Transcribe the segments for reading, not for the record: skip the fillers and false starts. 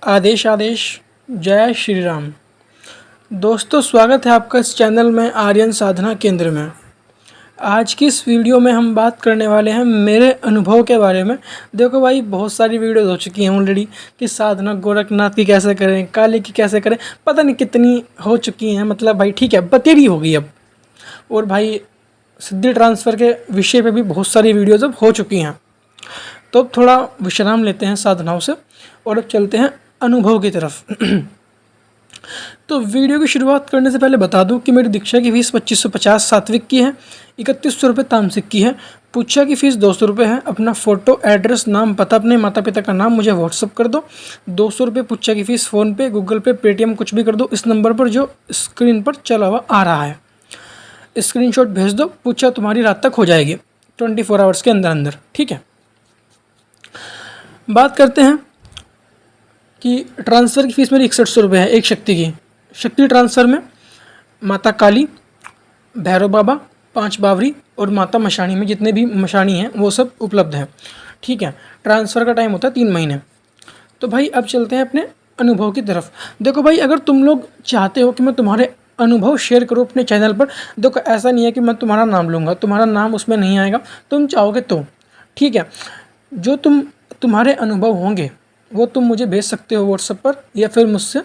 आदेश आदेश जय श्री राम। दोस्तों, स्वागत है आपका इस चैनल में आर्यन साधना केंद्र में। आज की इस वीडियो में हम बात करने वाले हैं मेरे अनुभव के बारे में। देखो भाई, बहुत सारी वीडियोस हो चुकी हैं ऑलरेडी कि साधना गोरखनाथ की कैसे करें, काली की कैसे करें, पता नहीं कितनी हो चुकी हैं। मतलब भाई ठीक है, बतेरी हो गई अब। और भाई सिद्धि ट्रांसफ़र के विषय पे भी बहुत सारी वीडियोज़ अब हो चुकी हैं। तो अब थोड़ा विश्राम लेते हैं साधनाओं से और अब चलते हैं अनुभव की तरफ। तो वीडियो की शुरुआत करने से पहले बता दूं कि मेरी दीक्षा की फ़ीस 2550 सात्विक की है, 3100 रुपये तामसिक की है। पूछा की फ़ीस 200 रुपये है। अपना फ़ोटो, एड्रेस, नाम, पता, अपने माता पिता का नाम मुझे व्हाट्सअप कर दो। 200 रुपये पूछा की फ़ीस फ़ोनपे, गूगल पे, पेटीएम कुछ भी कर दो। इस नंबर पर जो स्क्रीन पर चला हुआ आ रहा है, स्क्रीनशॉट भेज दो। पूछा तुम्हारी रात तक हो जाएगी 24 आवर्स के अंदर अंदर। ठीक है, बात करते हैं कि ट्रांसफ़र की फ़ीस मेरी 6100 रुपये है एक शक्ति की। शक्ति ट्रांसफ़र में माता काली, भैरव बाबा, 5 बावरी और माता मशाणी में जितने भी मशाणी हैं वो सब उपलब्ध हैं। ठीक है, ट्रांसफ़र का टाइम होता है 3 महीने। तो भाई अब चलते हैं अपने अनुभव की तरफ। देखो भाई, अगर तुम लोग चाहते हो कि मैं तुम्हारे अनुभव शेयर करूँ अपने चैनल पर, देखो ऐसा नहीं है कि मैं तुम्हारा नाम लूँगा, तुम्हारा नाम उसमें नहीं आएगा। तुम चाहोगे तो ठीक है, जो तुम्हारे अनुभव होंगे वो तुम मुझे भेज सकते हो व्हाट्सएप पर, या फिर मुझसे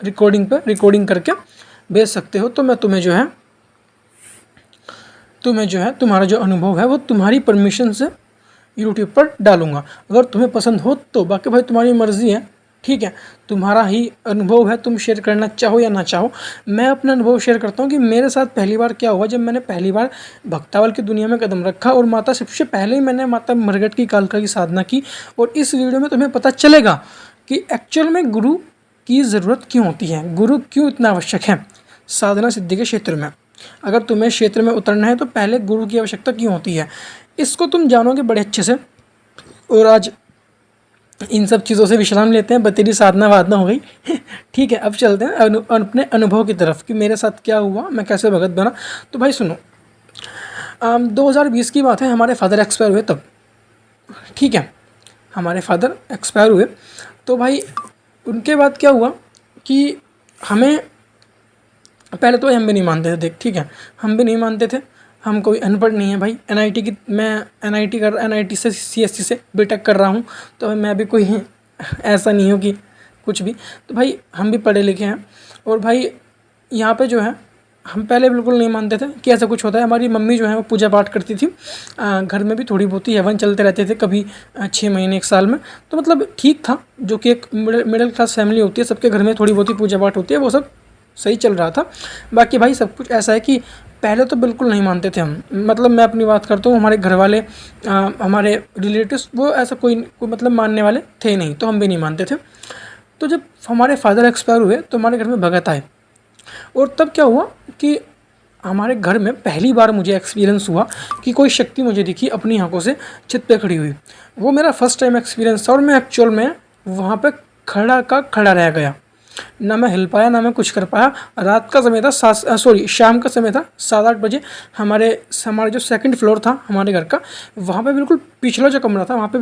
रिकॉर्डिंग करके भेज सकते हो। तो मैं तुम्हें जो है तुम्हारा जो अनुभव है वो तुम्हारी परमिशन से यूट्यूब पर डालूंगा, अगर तुम्हें पसंद हो तो। बाकी भाई तुम्हारी मर्ज़ी है, ठीक है, तुम्हारा ही अनुभव है, तुम शेयर करना चाहो या ना चाहो। मैं अपना अनुभव शेयर करता हूँ कि मेरे साथ पहली बार क्या हुआ जब मैंने पहली बार भक्तावल की दुनिया में कदम रखा। और माता सबसे पहले ही मैंने माता मरघट की कालका की साधना की। और इस वीडियो में तुम्हें पता चलेगा कि एक्चुअल में गुरु की ज़रूरत क्यों होती है, गुरु क्यों इतना आवश्यक है साधना सिद्धि के क्षेत्र में। अगर तुम्हें क्षेत्र में उतरना है तो पहले गुरु की आवश्यकता क्यों होती है, इसको तुम जानोगे बड़े अच्छे से। और आज इन सब चीज़ों से विश्राम लेते हैं, बतेरी साधना वादना हो गई। ठीक है, अब चलते हैं अपने अनुभव की तरफ कि मेरे साथ क्या हुआ, मैं कैसे भगत बना। तो भाई सुनो, 2020 की बात है, हमारे फादर एक्सपायर हुए तब। ठीक है, हमारे फादर एक्सपायर हुए तो भाई उनके बाद क्या हुआ कि हमें पहले तो हम भी नहीं मानते थे। देख ठीक है, हम भी नहीं मानते थे, हम कोई अनपढ़ नहीं है भाई। एनआईटी की मैं एनआईटी से सीएससी से बीटेक कर रहा हूँ, तो मैं भी कोई ऐसा नहीं हूँ कि कुछ भी। तो भाई हम भी पढ़े लिखे हैं। और भाई यहाँ पे जो है हम पहले बिल्कुल नहीं मानते थे कि ऐसा कुछ होता है। हमारी मम्मी जो है वो पूजा पाठ करती थी, घर में भी थोड़ी बहुत ही हवन चलते रहते थे, कभी 6 महीने 1 साल में। तो मतलब ठीक था, जो कि एक मिडिल क्लास फैमिली होती है, सबके घर में थोड़ी बहुत ही पूजा पाठ होती है, वो सब सही चल रहा था। बाकी भाई सब कुछ ऐसा है कि पहले तो बिल्कुल नहीं मानते थे हम। मतलब मैं अपनी बात करता हूँ, हमारे घर वाले, हमारे रिलेटिव्स वो ऐसा कोई मतलब मानने वाले थे नहीं, तो हम भी नहीं मानते थे। तो जब हमारे फादर एक्सपायर हुए तो हमारे घर में भगत आए। और तब क्या हुआ कि हमारे घर में पहली बार मुझे एक्सपीरियंस हुआ कि कोई शक्ति मुझे दिखी अपनी आंखों से छत पे खड़ी हुई। वो मेरा फर्स्ट टाइम एक्सपीरियंस था और मैं एक्चुअल में वहाँ पे खड़ा रह गया। ना मैं हिल पाया, ना मैं कुछ कर पाया। रात का समय था, शाम का समय था, 7-8 बजे। हमारे जो सेकंड फ्लोर था हमारे घर का, वहाँ पे बिल्कुल पिछला जो कमरा था वहाँ पे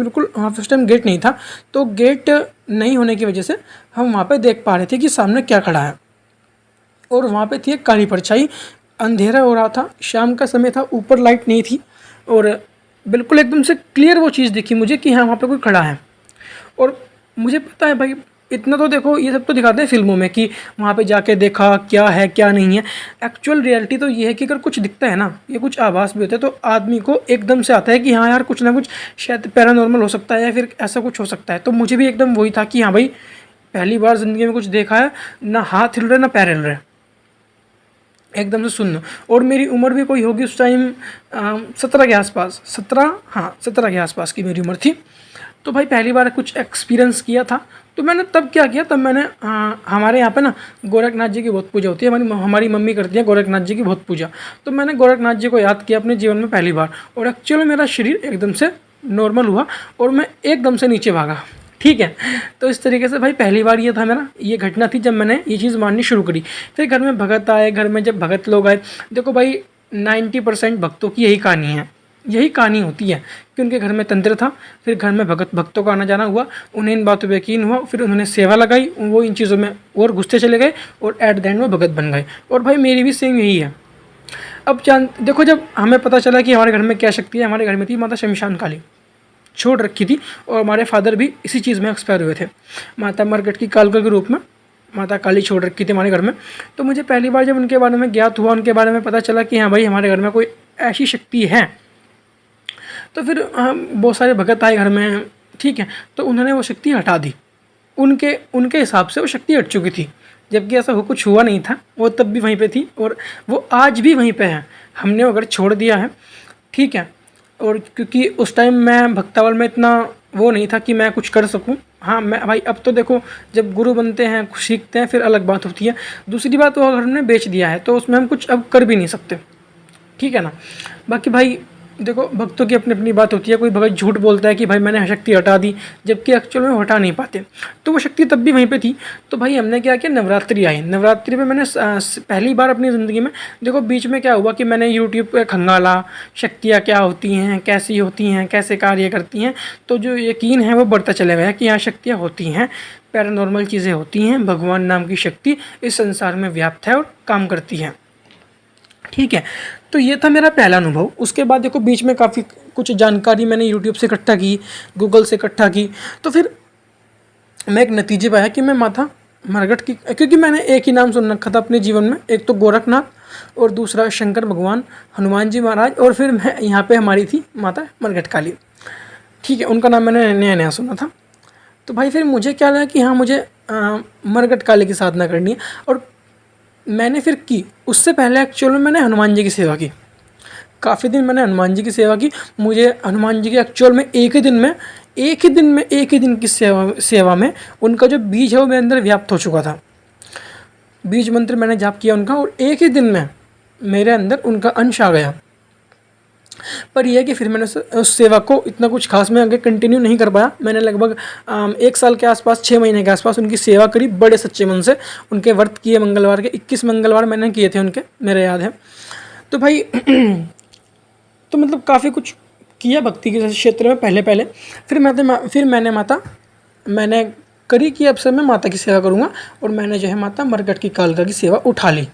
उस टाइम गेट नहीं था। तो गेट नहीं होने की वजह से हम वहाँ पे देख पा रहे थे कि सामने क्या खड़ा है। और वहाँ पे थी एक काली परछाई, अंधेरा हो रहा था, शाम का समय था, ऊपर लाइट नहीं थी। और बिल्कुल एकदम से क्लियर वो चीज़ दिखी मुझे कि हाँ वहाँ पे कोई खड़ा है। और मुझे पता है भाई, इतना तो देखो, ये सब तो दिखाते हैं फिल्मों में कि वहाँ पे जाके देखा क्या है क्या नहीं है। एक्चुअल रियलिटी तो ये है कि अगर कुछ दिखता है ना, ये कुछ आभास भी होता है, तो आदमी को एकदम से आता है कि हाँ यार कुछ ना कुछ शायद पैरानॉर्मल हो सकता है या फिर ऐसा कुछ हो सकता है। तो मुझे भी एकदम वही था कि हाँ भाई पहली बार ज़िंदगी में कुछ देखा है, ना हाथ हिल रहे ना पैर हिल रहे, एकदम से सुन्न। और मेरी उम्र भी कोई होगी उस टाइम 17 के आसपास, 17 के आसपास की मेरी उम्र थी। तो भाई पहली बार कुछ एक्सपीरियंस किया था। तो मैंने तब क्या किया, तब मैंने हमारे यहाँ पे ना गोरखनाथ जी की बहुत पूजा होती है, हमारी मम्मी करती है गोरखनाथ जी की बहुत पूजा। तो मैंने गोरखनाथ जी को याद किया अपने जीवन में पहली बार, और एक्चुअली मेरा शरीर एकदम से नॉर्मल हुआ और मैं एकदम से नीचे भागा। ठीक है, तो इस तरीके से भाई पहली बार ये था मेरा, ये घटना थी जब मैंने ये चीज़ माननी शुरू करी। फिर घर में भगत आए, घर में जब भगत लोग आए, देखो भाई 90% भक्तों की यही कहानी है। यही कहानी होती है कि उनके घर में तंत्र था, फिर घर में भक्तों का आना जाना हुआ, उन्हें इन बातों पर यकीन हुआ, फिर उन्होंने सेवा लगाई, वो इन चीज़ों में और घुसते चले गए और एट द एंड में भगत बन गए। और भाई मेरी भी सेम यही है। अब देखो, जब हमें पता चला कि हमारे घर में क्या शक्ति है, हमारे घर में थी माता शमशान काली छोड़ रखी थी, और हमारे फादर भी इसी चीज़ में एक्सपायर हुए थे। माता मरकट की कालका के रूप में माता काली छोड़ रखी थी हमारे घर में। तो मुझे पहली बार जब उनके बारे में ज्ञात हुआ, उनके बारे में पता चला कि हाँ भाई हमारे घर में कोई ऐसी शक्ति है, तो फिर बहुत सारे भगत आए घर में, ठीक है, तो उन्होंने वो शक्ति हटा दी। उनके हिसाब से वो शक्ति हट चुकी थी, जबकि ऐसा कुछ हुआ नहीं था। वो तब भी वहीं पे थी और वो आज भी वहीं पे है। हमने वो घर छोड़ दिया है, ठीक है। और क्योंकि उस टाइम मैं भक्तावल में इतना वो नहीं था कि मैं कुछ कर सकूं। हाँ मैं भाई, अब तो देखो जब गुरु बनते हैं, सीखते हैं, फिर अलग बात होती है। दूसरी बात, वो घर हमने बेच दिया है, तो उसमें हम कुछ अब कर भी नहीं सकते, ठीक है ना। बाकी भाई देखो, भक्तों की अपनी अपनी बात होती है। कोई भगत झूठ बोलता है कि भाई मैंने शक्ति हटा दी, जबकि एक्चुअल में हटा नहीं पाते। तो वो शक्ति तब भी वहीं पे थी। तो भाई हमने क्या किया, नवरात्रि आई। नवरात्रि में मैंने पहली बार अपनी ज़िंदगी में, देखो बीच में क्या हुआ कि मैंने यूट्यूब पे खंगाला, शक्तियाँ क्या होती हैं, कैसी होती हैं, कैसे कार्य करती हैं। तो जो यकीन है वो बढ़ता चला गया कि यहाँ शक्तियाँ होती हैं, पैरानॉर्मल चीज़ें होती हैं, भगवान नाम की शक्ति इस संसार में व्याप्त है और काम करती है, ठीक है। तो ये था मेरा पहला अनुभव। उसके बाद देखो बीच में काफ़ी कुछ जानकारी मैंने यूट्यूब से इकट्ठा की, गूगल से इकट्ठा की, तो फिर मैं एक नतीजे पर आया कि मैं माता मरघट की, क्योंकि मैंने एक ही नाम सुन रखा था अपने जीवन में, एक तो गोरखनाथ और दूसरा शंकर भगवान, हनुमान जी महाराज, और फिर मैं यहाँ पे हमारी थी माता मरघट काली, ठीक है। उनका नाम मैंने नया नया सुना था। तो भाई फिर मुझे क्या लगा कि हाँ मुझे मरघट काली की साधना करनी है, और मैंने फिर की। उससे पहले एक्चुअल में मैंने हनुमान जी की सेवा की। काफ़ी दिन मैंने हनुमान जी की सेवा की। मुझे हनुमान जी के एक्चुअल में एक ही दिन की सेवा में उनका जो बीज है वो मेरे अंदर व्याप्त हो चुका था। बीज मंत्र मैंने जाप किया उनका, और एक ही दिन में मेरे अंदर उनका अंश आ गया। पर यह है कि फिर मैंने उस सेवा को इतना कुछ खास में आगे कंटिन्यू नहीं कर पाया। मैंने लगभग 1 साल के आसपास, 6 महीने के आसपास उनकी सेवा करी बड़े सच्चे मन से। उनके व्रत किए, मंगलवार के 21 मंगलवार मैंने किए थे उनके, मेरे याद है। तो भाई तो मतलब काफ़ी कुछ किया भक्ति के क्षेत्र में पहले। मैंने करी कि अब से मैं माता की सेवा करूँगा, और मैंने जो है माता मरघट की कालका की सेवा उठा ली।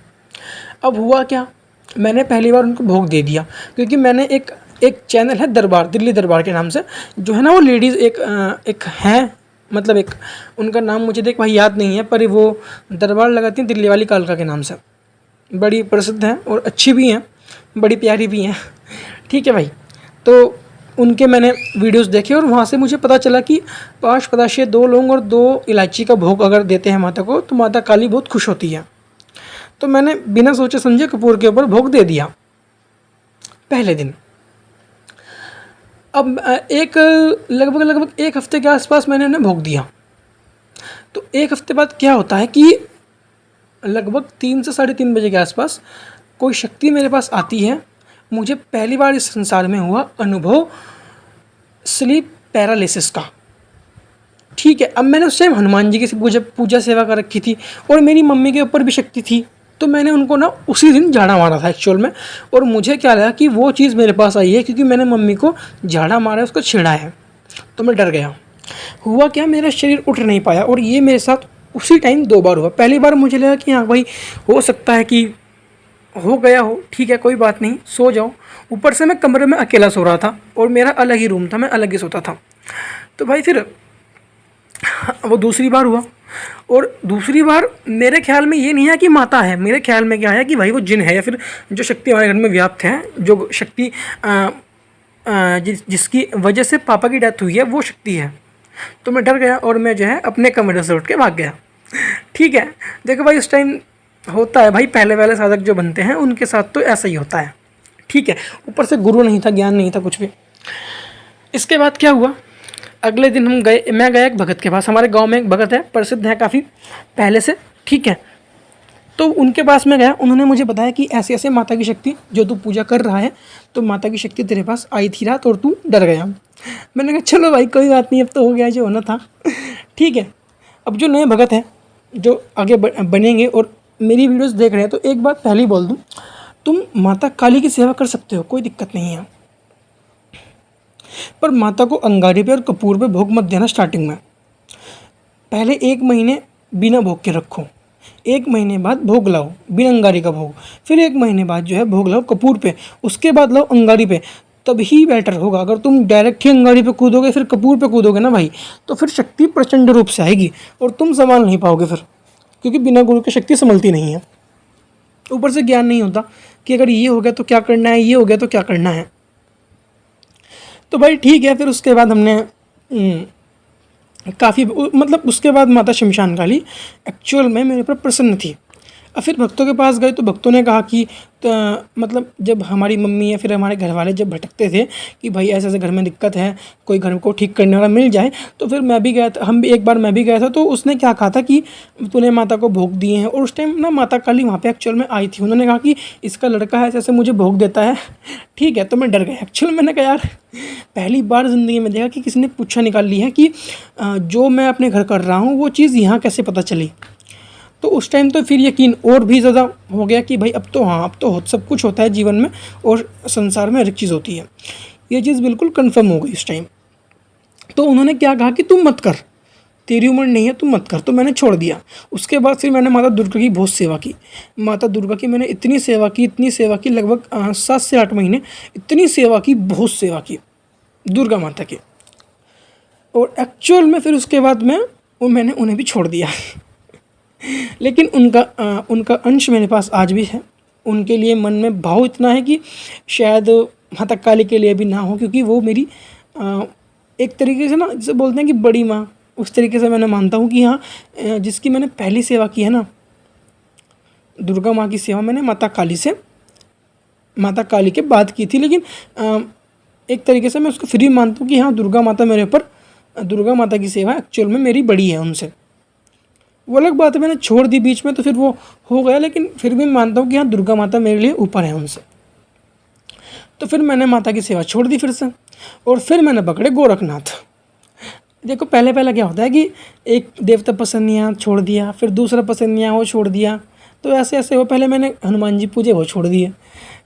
अब हुआ क्या, मैंने पहली बार उनको भोग दे दिया, क्योंकि मैंने एक चैनल है दरबार, दिल्ली दरबार के नाम से, जो है ना वो लेडीज़ एक है, मतलब एक उनका नाम मुझे देख भाई याद नहीं है, पर वो दरबार लगाती हैं दिल्ली वाली कालका के नाम से, बड़ी प्रसिद्ध हैं और अच्छी भी हैं, बड़ी प्यारी भी हैं, ठीक है भाई। तो उनके मैंने वीडियोस देखे, और वहाँ से मुझे पता चला कि 5 पताशे, 2 लौंग और 2 इलायची का भोग अगर देते हैं माता को, तो माता काली बहुत खुश होती है। तो मैंने बिना सोचे समझे कपूर के ऊपर भोग दे दिया पहले दिन। अब लगभग 1 हफ्ते के आसपास मैंने उन्हें भोग दिया। तो 1 हफ्ते बाद क्या होता है कि लगभग 3 से 3:30 बजे के आसपास कोई शक्ति मेरे पास आती है। मुझे पहली बार इस संसार में हुआ अनुभव स्लीप पैरालिसिस का, ठीक है। अब मैंने उस टाइम हनुमान जी की पूजा सेवा कर रखी थी, और मेरी मम्मी के ऊपर भी शक्ति थी। तो मैंने उनको ना उसी दिन झाड़ा मारा था एक्चुअल में, और मुझे क्या लगा कि वो चीज़ मेरे पास आई है क्योंकि मैंने मम्मी को झाड़ा मारा, उसको छेड़ा है। तो मैं डर गया। हुआ क्या, मेरा शरीर उठ नहीं पाया, और ये मेरे साथ उसी टाइम 2 बार हुआ। पहली बार मुझे लगा कि हाँ भाई हो सकता है कि हो गया हो, ठीक है कोई बात नहीं, सो जाओ। ऊपर से मैं कमरे में अकेला सो रहा था, और मेरा अलग ही रूम था, मैं अलग ही सोता था। तो भाई फिर वो दूसरी बार हुआ, और दूसरी बार मेरे ख्याल में ये नहीं है कि माता है, मेरे ख्याल में क्या है कि भाई वो जिन है, या फिर जो शक्ति हमारे घर में व्याप्त है, जो शक्ति जिसकी वजह से पापा की डेथ हुई है, वो शक्ति है। तो मैं डर गया, और मैं जो है अपने कमरे से उठ के भाग गया, ठीक है। देखो भाई उस टाइम होता है भाई, पहले साधक जो बनते हैं उनके साथ तो ऐसा ही होता है, ठीक है। ऊपर से गुरु नहीं था, ज्ञान नहीं था कुछ भी। इसके बाद क्या हुआ, अगले दिन मैं गया एक भगत के पास। हमारे गांव में एक भगत है, प्रसिद्ध है काफ़ी पहले से, ठीक है। तो उनके पास मैं गया, उन्होंने मुझे बताया कि ऐसे ऐसे माता की शक्ति जो तू पूजा कर रहा है, तो माता की शक्ति तेरे पास आई थी रात और तू डर गया। मैंने कहा चलो भाई कोई बात नहीं, अब तो हो गया जो होना था, ठीक है। अब जो नए भगत हैं जो आगे बनेंगे और मेरी वीडियोस देख रहे हैं, तो एक बात पहले ही बोल दूँ, तुम माता काली की सेवा कर सकते हो, कोई दिक्कत नहीं है, पर माता को अंगारी पे और कपूर पे भोग मत देना स्टार्टिंग में। पहले 1 महीने बिना भोग के रखो, 1 महीने बाद भोग लाओ बिना अंगारी का भोग, फिर 1 महीने बाद जो है भोग लाओ कपूर पे, उसके बाद लाओ अंगारी पे, तभी बेटर होगा। अगर तुम डायरेक्ट ही अंगारी पे कूदोगे फिर कपूर पे कूदोगे ना भाई, तो फिर शक्ति प्रचंड रूप से आएगी और तुम संभाल नहीं पाओगे फिर, क्योंकि बिना गुरु की शक्ति संभलती नहीं है। ऊपर से ज्ञान नहीं होता कि अगर ये हो गया तो क्या करना है, ये हो गया तो क्या करना है। तो भाई ठीक है, फिर उसके बाद हमने काफ़ी मतलब उसके बाद माता शमशान काली एक्चुअल में मेरे पर प्रसन्न थी। और फिर भक्तों के पास गए तो भक्तों ने कहा कि मतलब जब हमारी मम्मी या फिर हमारे घर वाले जब भटकते थे कि भाई ऐसे ऐसे घर में दिक्कत है, कोई घर को ठीक करने वाला मिल जाए, तो फिर मैं भी गया था, एक बार मैं भी गया था। तो उसने क्या कहा था कि तूने माता को भोग दिए हैं, और उस टाइम ना माता काली वहाँ पे एक्चुअल में आई थी। उन्होंने कहा कि इसका लड़का है ऐसे मुझे भोग देता है, ठीक है। तो मैं डर गया एक्चुअल। मैंने कहा यार पहली बार ज़िंदगी में देखा कि किसी ने पूछा निकाल ली है कि जो मैं अपने घर कर रहा हूँ वो चीज़ यहाँ कैसे पता चली। तो उस टाइम तो फिर यकीन और भी ज़्यादा हो गया कि भाई अब तो हाँ, अब तो सब कुछ होता है जीवन में और संसार में हर एक चीज़ होती है। ये चीज़ बिल्कुल कंफर्म हो गई उस टाइम। तो उन्होंने क्या कहा कि तुम मत कर, तेरी उम्र नहीं है, तुम मत कर। तो मैंने छोड़ दिया। उसके बाद फिर मैंने माता दुर्गा की बहुत सेवा की। माता दुर्गा की मैंने इतनी सेवा की लगभग 7 से 8 महीने इतनी सेवा की, बहुत सेवा की दुर्गा माता की। और एक्चुअल में फिर उसके बाद मैंने उन्हें भी छोड़ दिया लेकिन उनका अंश मेरे पास आज भी है। उनके लिए मन में भाव इतना है कि शायद माता काली के लिए भी ना हो, क्योंकि वो मेरी एक तरीके से ना, जैसे बोलते हैं कि बड़ी माँ, उस तरीके से मैंने मानता हूँ कि हाँ, जिसकी मैंने पहली सेवा की है ना, दुर्गा माँ की सेवा मैंने माता काली के बाद की थी। लेकिन एक तरीके से मैं उसको फ्री मानता हूँ कि हाँ, दुर्गा माता की सेवा एक्चुअल में मेरी बड़ी है उनसे। वो अलग बात है, मैंने छोड़ दी बीच में तो फिर वो हो गया, लेकिन फिर भी मानता हूँ कि हाँ, दुर्गा माता मेरे लिए ऊपर है उनसे। तो फिर मैंने माता की सेवा छोड़ दी फिर से, और फिर मैंने पकड़े गोरखनाथ। देखो पहले क्या होता है कि एक देवता पसंद नहीं आया, छोड़ दिया, फिर दूसरा पसंद नहीं आया, वो छोड़ दिया। तो ऐसे ऐसे वो पहले मैंने हनुमान जी पूजे, वो छोड़ दिए,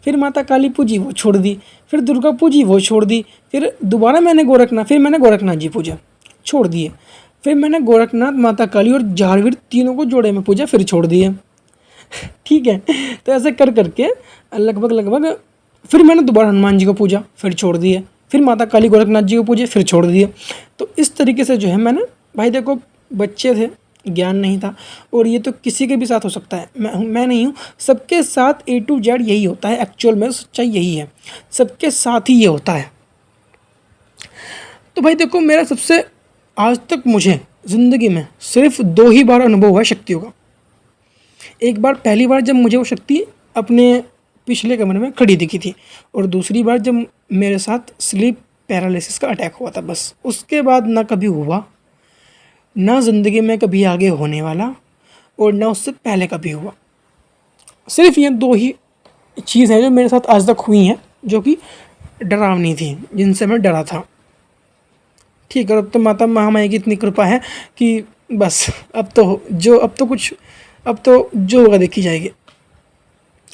फिर माता काली पूजी, वो छोड़ दी, फिर दुर्गा पूजी, वो छोड़ दी, फिर दोबारा मैंने गोरखनाथ जी पूजा, छोड़ दिए, फिर मैंने गोरखनाथ, माता काली और जारवीर तीनों को जोड़े में पूजा, फिर छोड़ दिए ठीक है। तो ऐसे कर करके लगभग फिर मैंने दोबारा हनुमान जी को पूजा, फिर छोड़ दिए, फिर माता काली गोरखनाथ जी को पूजे, फिर छोड़ दिए। तो इस तरीके से जो है मैंने, भाई देखो बच्चे थे, ज्ञान नहीं था, और ये तो किसी के भी साथ हो सकता है, मैं नहीं हूँ, सबके साथ A to Z यही होता है। एक्चुअल में सच्चाई यही है, सबके साथ ही ये होता है। तो भाई देखो, मेरा सबसे आज तक मुझे ज़िंदगी में सिर्फ 2 ही बार अनुभव हुआ शक्तियों का। एक बार, पहली बार जब मुझे वो शक्ति अपने पिछले कमरे में खड़ी दिखी थी, और दूसरी बार जब मेरे साथ स्लीप पैरालिसिस का अटैक हुआ था। बस उसके बाद ना कभी हुआ, ना ज़िंदगी में कभी आगे होने वाला, और ना उससे पहले कभी हुआ। सिर्फ ये 2 ही चीज़ हैं जो मेरे साथ आज तक हुई हैं, जो कि डरावनी थी, जिनसे मैं डरा था। ठीक है, अब तो माता महामाया की इतनी कृपा है कि बस अब तो जो होगा देखी जाएगी।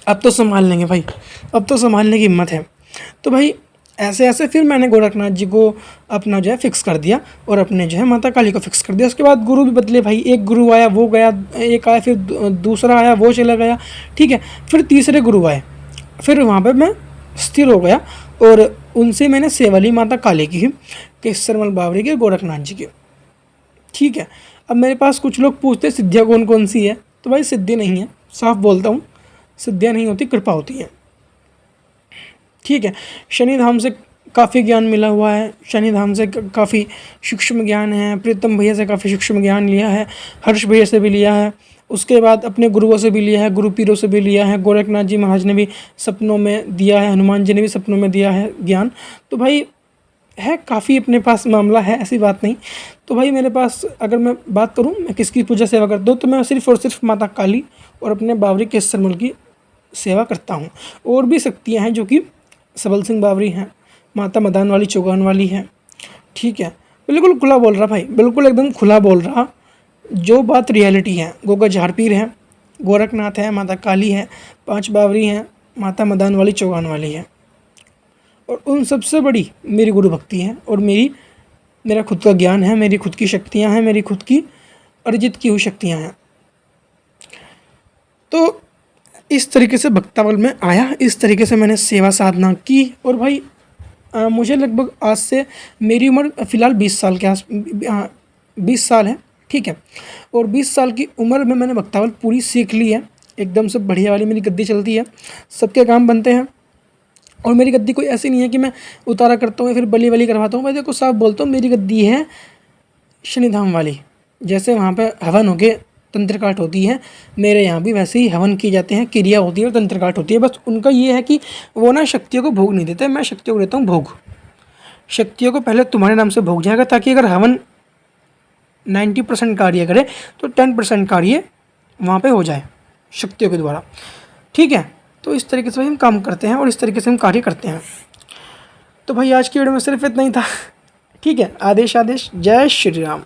अब तो संभाल लेंगे भाई, अब तो संभालने की हिम्मत है। तो भाई ऐसे फिर मैंने गोरखनाथ जी को अपना जो है फिक्स कर दिया, और अपने जो है माता काली को फिक्स कर दिया। उसके बाद गुरु भी बदले भाई, एक गुरु आया वो गया, एक आया फिर दूसरा आया वो चला गया, ठीक है। फिर तीसरे गुरु आए, फिर वहाँ पे मैं स्थिर हो गया, और उनसे मैंने सेवा ली माता काली की, केसरमल बावरी के, गोरखनाथ जी की, ठीक है। अब मेरे पास कुछ लोग पूछते सिद्धियाँ कौन कौन सी है, तो भाई सिद्धि नहीं है, साफ बोलता हूँ, सिद्धियाँ नहीं होती, कृपा होती है, ठीक है। शनि धाम से काफ़ी ज्ञान मिला हुआ है, शनि धाम से काफ़ी सूक्ष्म ज्ञान है, प्रीतम भैया से काफ़ी सूक्ष्म ज्ञान लिया है, हर्ष भैया से भी लिया है, उसके बाद अपने गुरुओं से भी लिया है, गुरु पीरों से भी लिया है, गोरखनाथ जी महाराज ने भी सपनों में दिया है, हनुमान जी ने भी सपनों में दिया है ज्ञान। तो भाई है काफ़ी अपने पास मामला है, ऐसी बात नहीं। तो भाई मेरे पास, अगर मैं बात करूँ मैं किसकी पूजा सेवा करता हूँ, तो मैं सिर्फ और सिर्फ माता काली और अपने बावरी केसरमल की सेवा करता हूँ। और भी शक्तियाँ हैं जो कि सबल सिंह बावरी हैं, माता मदान वाली चौगान वाली है, ठीक है। बिल्कुल खुला बोल रहा भाई, बिल्कुल एकदम खुला बोल रहा, जो बात रियलिटी है। गोगा झारपीर है, गोरखनाथ है, माता काली है, 5 बावरी हैं, माता मदान वाली चौगान वाली है, और उन सबसे बड़ी मेरी गुरु भक्ति है और मेरा खुद का ज्ञान है, मेरी खुद की शक्तियाँ हैं, मेरी खुद की अर्जित की हुई शक्तियाँ हैं। तो इस तरीके से भक्तावल में आया, इस तरीके से मैंने सेवा साधना की। और भाई मुझे लगभग आज से मेरी उम्र फ़िलहाल 20 साल के 20 साल है, ठीक है। और 20 साल की उम्र में मैंने भक्तावल पूरी सीख ली है, एकदम से बढ़िया वाली मेरी गद्दी चलती है, सबके काम बनते हैं। और मेरी गद्दी कोई ऐसी नहीं है कि मैं उतारा करता हूँ या फिर बली वली करवाता हूँ। मैं देखो साफ बोलता हूँ, मेरी गद्दी है शनिधाम वाली। जैसे वहाँ पे हवन हो के तंत्र काट होती है, मेरे यहाँ भी वैसे ही हवन किए जाते हैं, क्रिया होती है और तंत्र काट होती है। बस उनका ये है कि वो ना शक्तियों को भोग नहीं देते, मैं शक्तियों को देता हूँ भोग। शक्तियों को पहले तुम्हारे नाम से भोग जाएगा, ताकि अगर हवन 90% कार्य करे तो 10% कार्य वहाँ पे हो जाए शक्तियों के द्वारा, ठीक है। तो इस तरीके से हम काम करते हैं और इस तरीके से हम कार्य करते हैं। तो भाई आज की वीडियो में सिर्फ इतना ही था, ठीक है। आदेश आदेश, जय श्री राम।